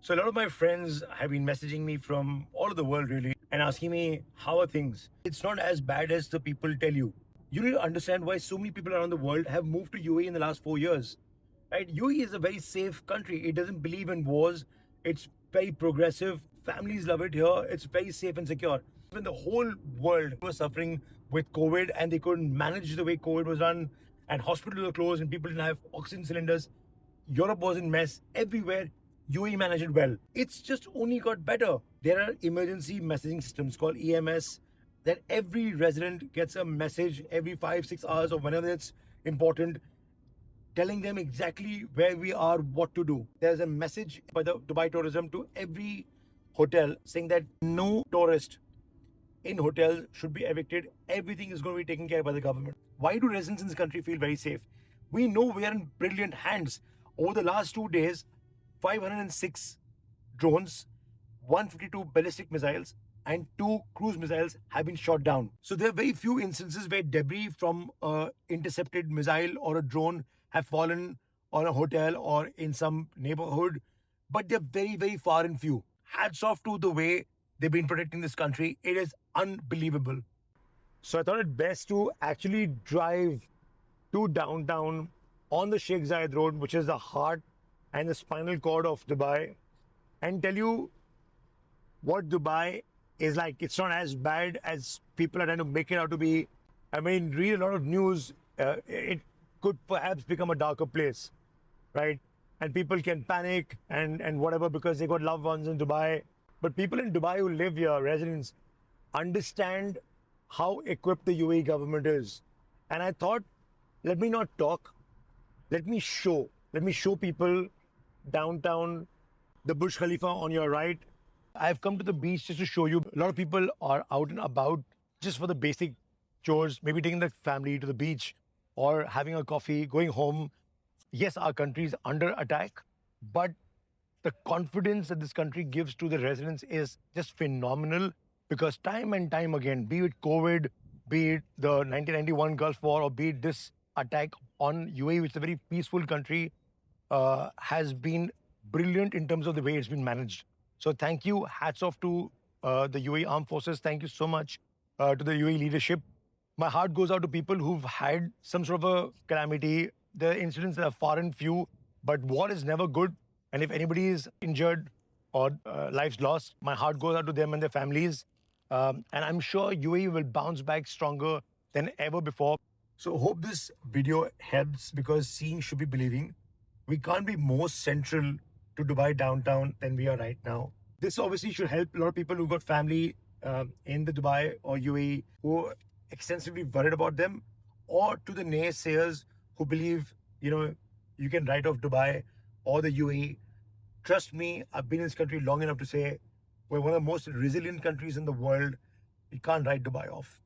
So a lot of my friends have been messaging me from all over the world really and asking me how are things. It's not as bad as the people tell you. You need to understand why so many people around the world have moved to UAE in the last 4 years. Right? UAE is a very safe country. It doesn't believe in wars. It's very progressive. Families love it here. It's very safe and secure. When the whole world was suffering with COVID and they couldn't manage the way COVID was run and hospitals were closed and people didn't have oxygen cylinders, Europe was in mess everywhere. UAE managed it well. It's just only got better. There are emergency messaging systems called EMS that every resident gets a message every 5-6 hours or whenever it's important, telling them exactly where we are, what to do. There's a message by the Dubai Tourism to every hotel saying that no tourist in hotels should be evicted. Everything is going to be taken care of by the government. Why do residents in this country feel very safe? We know we are in brilliant hands. Over the last 2 days, 506 drones, 152 ballistic missiles, and 2 cruise missiles have been shot down. So there are very few instances where debris from a intercepted missile or a drone have fallen on a hotel or in some neighborhood, but they're very, very far and few. Hats off to the way they've been protecting this country. It is unbelievable. So I thought it best to actually drive to downtown on the Sheikh Zayed Road, which is the heart and the spinal cord of Dubai, and tell you what Dubai is like. It's not as bad as people are trying to make it out to be. I mean, read a lot of news. It could perhaps become a darker place, right? And people can panic and whatever because they got loved ones in Dubai. But people in Dubai who live here, residents, understand how equipped the UAE government is. And I thought, let me not talk, let me show. Let me show people downtown, the Burj Khalifa on your right. I've come to the beach just to show you. A lot of people are out and about just for the basic chores, maybe taking the family to the beach or having a coffee, going home. Yes, our country is under attack, but the confidence that this country gives to the residents is just phenomenal because time and time again, be it COVID, be it the 1991 Gulf War, or be it this attack on UAE, which is a very peaceful country, has been brilliant in terms of the way it's been managed. So thank you. Hats off to the UAE Armed Forces. Thank you so much to the UAE leadership. My heart goes out to people who've had some sort of a calamity. The incidents are far and few, but war is never good. And if anybody is injured or lives lost, my heart goes out to them and their families. And I'm sure UAE will bounce back stronger than ever before. So hope this video helps because seeing should be believing. We can't be more central to Dubai downtown than we are right now. This obviously should help a lot of people who got family in the Dubai or UAE who are extensively worried about them, or to the naysayers who believe, you can write off Dubai or the UAE. Trust me, I've been in this country long enough to say we're one of the most resilient countries in the world. You can't write Dubai off.